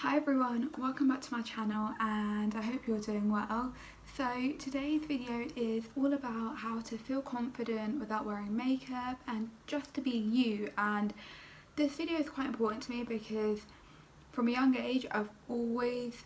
Hi everyone, welcome back to my channel and I hope you're doing well. So today's video is all about how to feel confident without wearing makeup and just to be you. And this video is quite important to me because from a young age I've always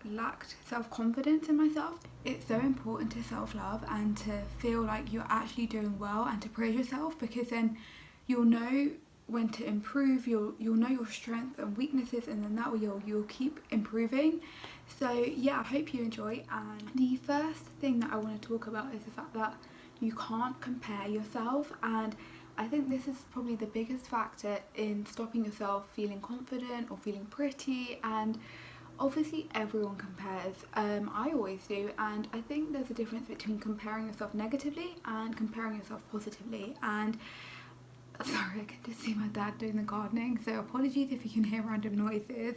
lacked self-confidence in myself. It's so important to self-love and to feel like you're actually doing well and to praise yourself, because then you'll know when to improve, you'll know your strengths and weaknesses, and then that way you'll keep improving. So yeah, I hope you enjoy. And the first thing that I want to talk about is the fact that you can't compare yourself, and I think this is probably the biggest factor in stopping yourself feeling confident or feeling pretty. And obviously everyone compares, I always do, and I think there's a difference between comparing yourself negatively and comparing yourself positively. And sorry, I can just see my dad doing the gardening, so apologies if you can hear random noises.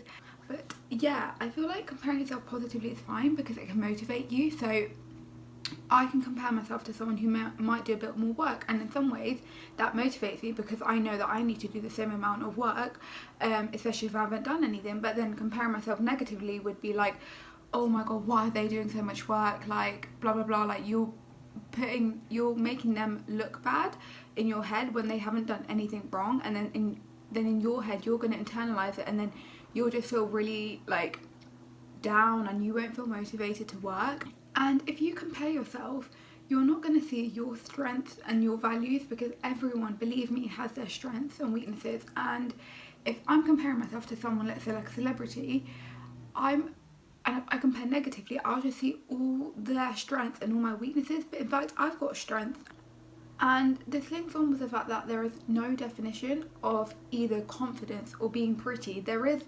But yeah, I feel like comparing yourself positively is fine because it can motivate you. So I can compare myself to someone who might do a bit more work, and in some ways that motivates me because I know that I need to do the same amount of work, especially if I haven't done anything. But then comparing myself negatively would be like, oh my god, why are they doing so much work, like blah blah blah, like you're making them look bad in your head when they haven't done anything wrong, and then in your head you're going to internalize it, and then you'll just feel really like down and you won't feel motivated to work. And if you compare yourself, you're not going to see your strengths and your values, because everyone, believe me, has their strengths and weaknesses. And if I'm comparing myself to someone, let's say like a celebrity, and I compare negatively, I'll just see all their strengths and all my weaknesses, but in fact I've got strengths. And this links on with the fact that there is no definition of either confidence or being pretty. There is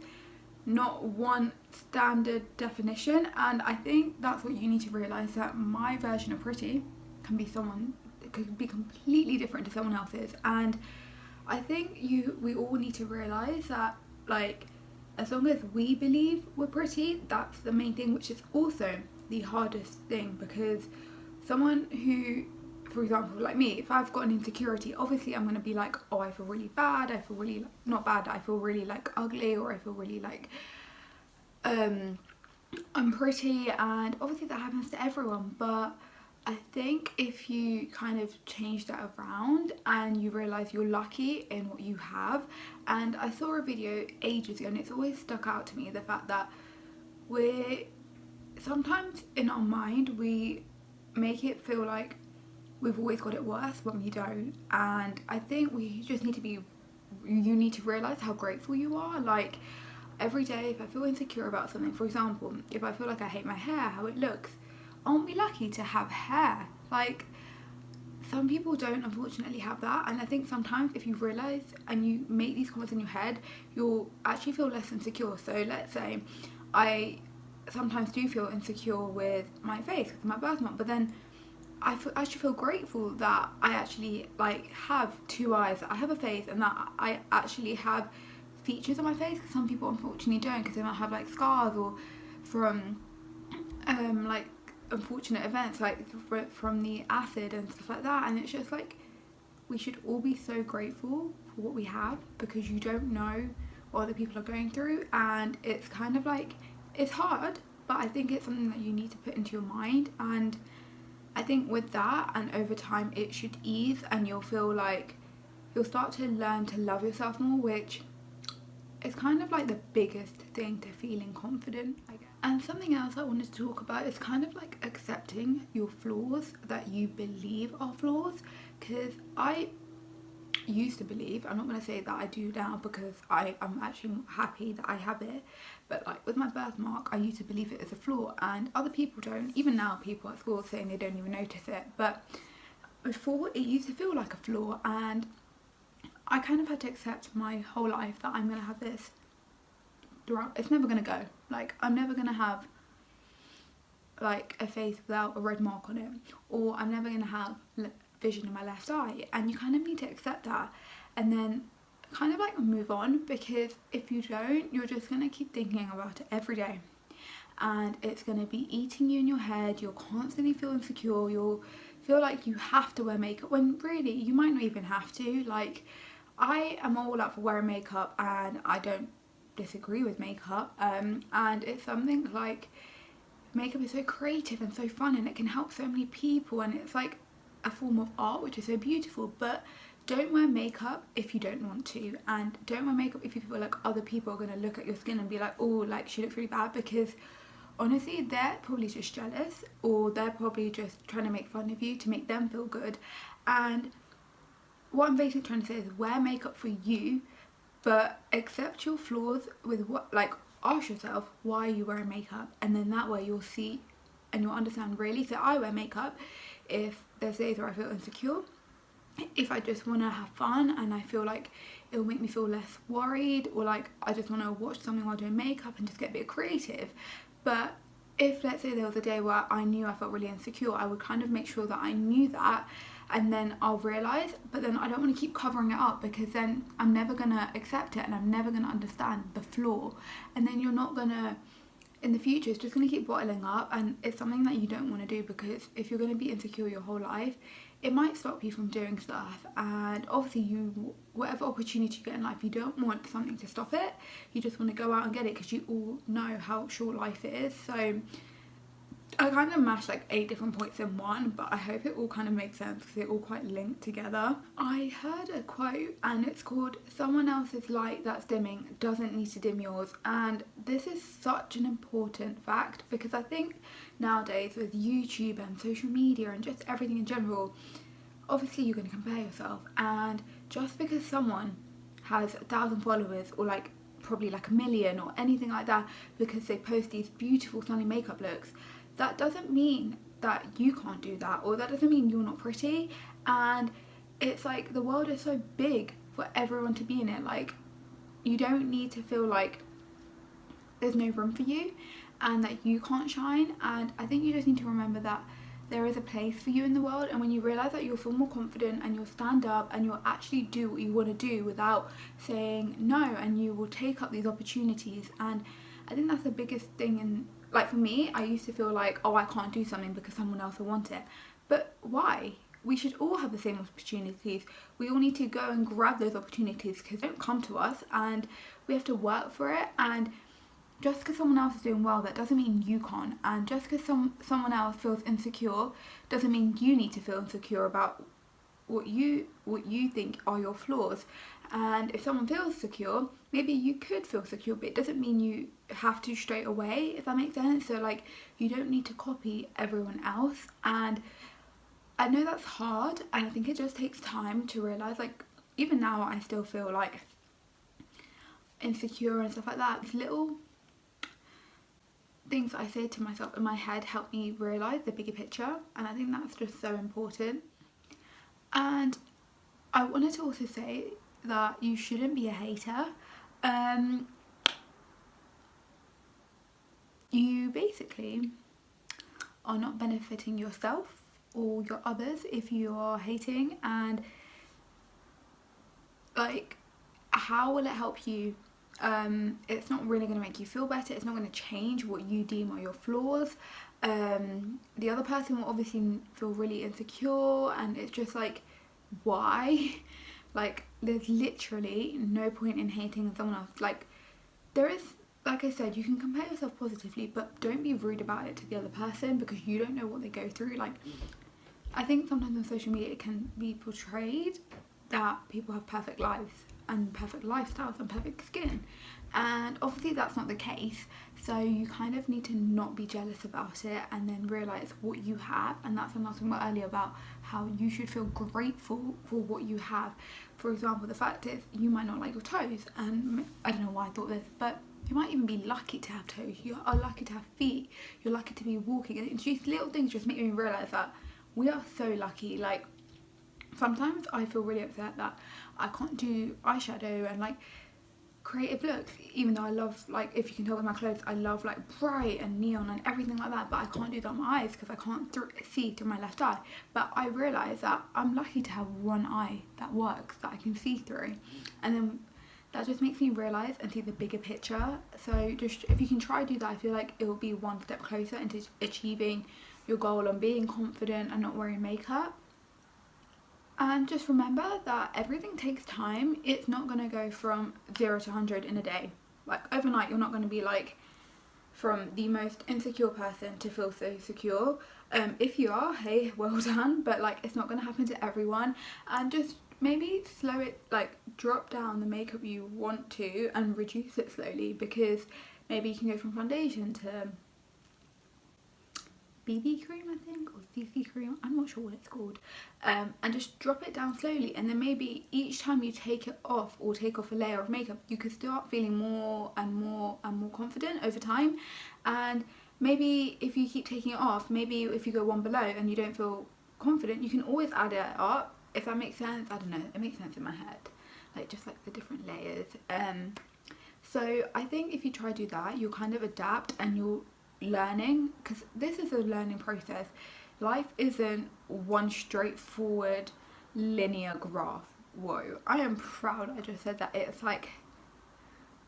not one standard definition, and I think that's what you need to realise, that my version of pretty could be completely different to someone else's. And I think we all need to realise that, like, as long as we believe we're pretty, that's the main thing, which is also the hardest thing, because someone who, for example, like me, if I've got an insecurity, obviously I'm going to be like, oh, I feel really bad, I feel really, not bad, I feel really like ugly, or I feel really like I'm pretty, and obviously that happens to everyone. But I think if you kind of change that around and you realise you're lucky in what you have, and I saw a video ages ago and it's always stuck out to me, the fact that we're sometimes in our mind we make it feel like we've always got it worse when we don't. And I think you need to realise how grateful you are. Like, every day if I feel insecure about something, for example, if I feel like I hate my hair, how it looks, aren't we lucky to have hair? Like, some people don't unfortunately have that. And I think sometimes if you realise and you make these comments in your head, you'll actually feel less insecure. So let's say I sometimes do feel insecure with my face, with my birthmark, but then I actually feel grateful that I actually like have two eyes, that I have a face, and that I actually have features on my face, because some people unfortunately don't, because they might have like scars or from like unfortunate events, like from the acid and stuff like that. And it's just like, we should all be so grateful for what we have, because you don't know what other people are going through. And it's kind of like, it's hard, but I think it's something that you need to put into your mind. And I think with that, and over time, it should ease, and you'll feel like you'll start to learn to love yourself more, which is kind of like the biggest thing to feeling confident, I guess. And something else I wanted to talk about is kind of like accepting your flaws that you believe are flaws, because I used to believe, I'm not going to say that I do now because I'm actually happy that I have it, but like with my birthmark, I used to believe it as a flaw, and other people don't. Even now, people at school saying they don't even notice it, but before it used to feel like a flaw. And I kind of had to accept my whole life that I'm going to have this throughout. It's never going to go. Like, I'm never going to have like a face without a red mark on it, or I'm never going to have vision in my left eye. And you kind of need to accept that and then kind of like move on, because if you don't, you're just going to keep thinking about it every day, and it's going to be eating you in your head. You'll constantly feel insecure, you'll feel like you have to wear makeup when really you might not even have to. Like, I am all up for wearing makeup, and I don't disagree with makeup, and it's something like makeup is so creative and so fun, and it can help so many people, and it's like a form of art which is so beautiful. But don't wear makeup if you don't want to, and don't wear makeup if you feel like other people are going to look at your skin and be like, oh, like she looks really bad, because honestly they're probably just jealous, or they're probably just trying to make fun of you to make them feel good. And what I'm basically trying to say is wear makeup for you, but accept your flaws with what, like, ask yourself why are you wearing makeup, and then that way you'll see and you'll understand really. So I wear makeup if there's days where I feel insecure, if I just want to have fun and I feel like it'll make me feel less worried, or like I just want to watch something while doing makeup and just get a bit creative. But if, let's say, there was a day where I knew I felt really insecure, I would kind of make sure that I knew that, and then I'll realise, but then I don't want to keep covering it up, because then I'm never going to accept it and I'm never going to understand the flaw, and then you're not going to, in the future, it's just going to keep bottling up, and it's something that you don't want to do, because if you're going to be insecure your whole life, it might stop you from doing stuff. And obviously you, whatever opportunity you get in life, you don't want something to stop it, you just want to go out and get it, because you all know how short life is. So I kind of mashed like 8 different points in one, but I hope it all kind of makes sense because they're all quite linked together. I heard a quote and it's called, "Someone else's light that's dimming doesn't need to dim yours." And this is such an important fact, because I think nowadays with YouTube and social media and just everything in general, obviously you're going to compare yourself, and just because someone has 1,000 followers, or like probably like 1 million or anything like that, because they post these beautiful stunning makeup looks, that doesn't mean that you can't do that, or that doesn't mean you're not pretty. And it's like the world is so big for everyone to be in it. Like, you don't need to feel like there's no room for you and that you can't shine. And I think you just need to remember that there is a place for you in the world, and when you realise that, you'll feel more confident and you'll stand up and you'll actually do what you want to do without saying no, and you will take up these opportunities. And I think that's the biggest thing. And like for me, I used to feel like, oh, I can't do something because someone else will want it. But why? We should all have the same opportunities. We all need to go and grab those opportunities, because they don't come to us, and we have to work for it. And just because someone else is doing well, that doesn't mean you can't. And just because someone else feels insecure doesn't mean you need to feel insecure about what you think are your flaws. And if someone feels secure, maybe you could feel secure, but it doesn't mean you have to straight away, if that makes sense. So like, you don't need to copy everyone else. And I know that's hard, and I think it just takes time to realise, like, even now I still feel like insecure and stuff like that. These little things that I say to myself in my head help me realise the bigger picture, and I think that's just so important. And I wanted to also say that you shouldn't be a hater. You basically are not benefiting yourself or your others if you are hating. And like, how will it help you? It's not really going to make you feel better. It's not going to change what you deem are your flaws. The other person will obviously feel really insecure, and it's just like, why? Like, there's literally no point in hating someone else. Like, there is, like I said, you can compare yourself positively, but don't be rude about it to the other person, because you don't know what they go through. Like, I think sometimes on social media it can be portrayed that people have perfect lives and perfect lifestyles and perfect skin, and obviously that's not the case. So you kind of need to not be jealous about it, and then realise what you have. And that's what I was talking about earlier, about how you should feel grateful for what you have. For example, the fact is, you might not like your toes, and I don't know why I thought this, but you might even be lucky to have toes. You are lucky to have feet. You're lucky to be walking. And these little things just make me realise that we are so lucky. Like, sometimes I feel really upset that I can't do eyeshadow and like creative looks, even though I love, like, if you can tell with my clothes, I love like bright and neon and everything like that, but I can't do that on my eyes because I can't see through my left eye. But I realise that I'm lucky to have one eye that works, that I can see through, and then that just makes me realise and see the bigger picture. So just, if you can try to do that, I feel like it will be one step closer into achieving your goal on being confident and not wearing makeup. And just remember that everything takes time. It's not going to go from 0 to 100 in a day. Like overnight you're not going to be like from the most insecure person to feel so secure. If you are, hey, well done, but like it's not going to happen to everyone. And just maybe slow it, like drop down the makeup you want to and reduce it slowly, because maybe you can go from foundation to BB cream, I think, or CC cream, I'm not sure what it's called, and just drop it down slowly, and then maybe each time you take it off or take off a layer of makeup, you could start feeling more and more and more confident over time. And maybe if you keep taking it off, maybe if you go one below and you don't feel confident, you can always add it up, if that makes sense. I don't know, it makes sense in my head, like just like the different layers. So I think if you try to do that, you'll kind of adapt and you'll learning, because this is a learning process. Life isn't one straightforward linear graph. Whoa, I am proud I just said that. It's like,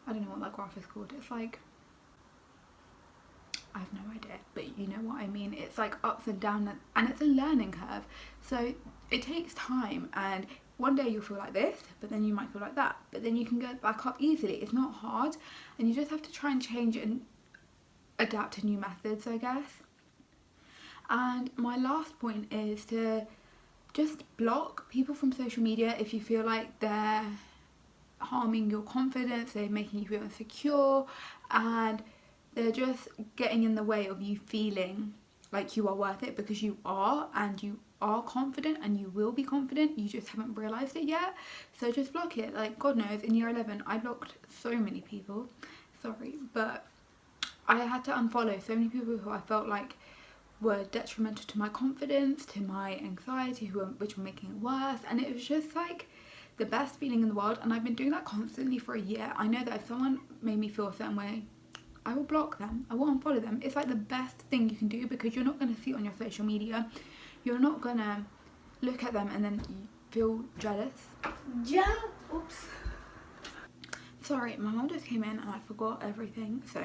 I don't know what that graph is called. It's like, I have no idea, but you know what I mean. It's like ups and downs, and it's a learning curve. So it takes time, and one day you'll feel like this, but then you might feel like that, but then you can get back up easily. It's not hard, and you just have to try and change it and adapt to new methods, I guess. And my last point is to just block people from social media if you feel like they're harming your confidence, they're making you feel insecure, and they're just getting in the way of you feeling like you are worth it, because you are, and you are confident, and you will be confident, you just haven't realised it yet. So just block it. Like, God knows, in year 11 I blocked so many people, sorry, but I had to unfollow so many people who I felt like were detrimental to my confidence, to my anxiety, which were making it worse. And it was just like the best feeling in the world, and I've been doing that constantly for a year. I know that if someone made me feel a certain way, I will block them, I will unfollow them. It's like the best thing you can do, because you're not going to see it on your social media, you're not going to look at them and then feel jealous. Oops, sorry, my mum just came in and I forgot everything, so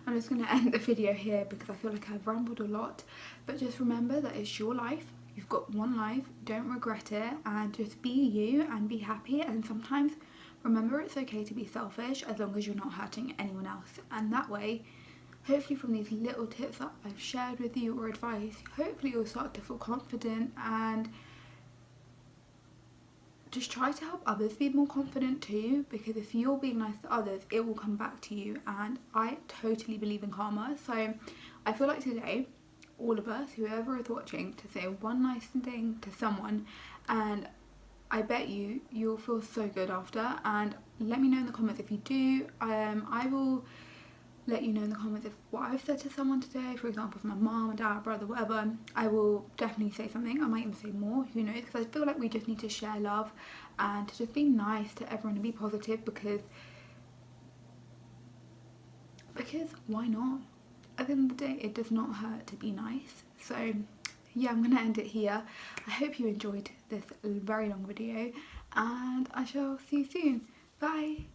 I'm just going to end the video here because I feel like I've rambled a lot. But just remember that it's your life, you've got one life, don't regret it, and just be you and be happy. And sometimes remember it's okay to be selfish as long as you're not hurting anyone else. And that way, hopefully from these little tips that I've shared with you or advice, hopefully you'll start to feel confident and just try to help others be more confident too, because if you're being nice to others, it will come back to you. And I totally believe in karma. So I feel like today, all of us, whoever is watching, to say one nice thing to someone, and I bet you'll feel so good after. And let me know in the comments if you do. I will let you know in the comments if what I've said to someone today, for example, if my mom, dad, brother, whatever, I will definitely say something. I might even say more, who knows, because I feel like we just need to share love and to just be nice to everyone and be positive, because why not? At the end of the day, it does not hurt to be nice. So yeah, I'm gonna end it here. I hope you enjoyed this very long video, and I shall see you soon. Bye.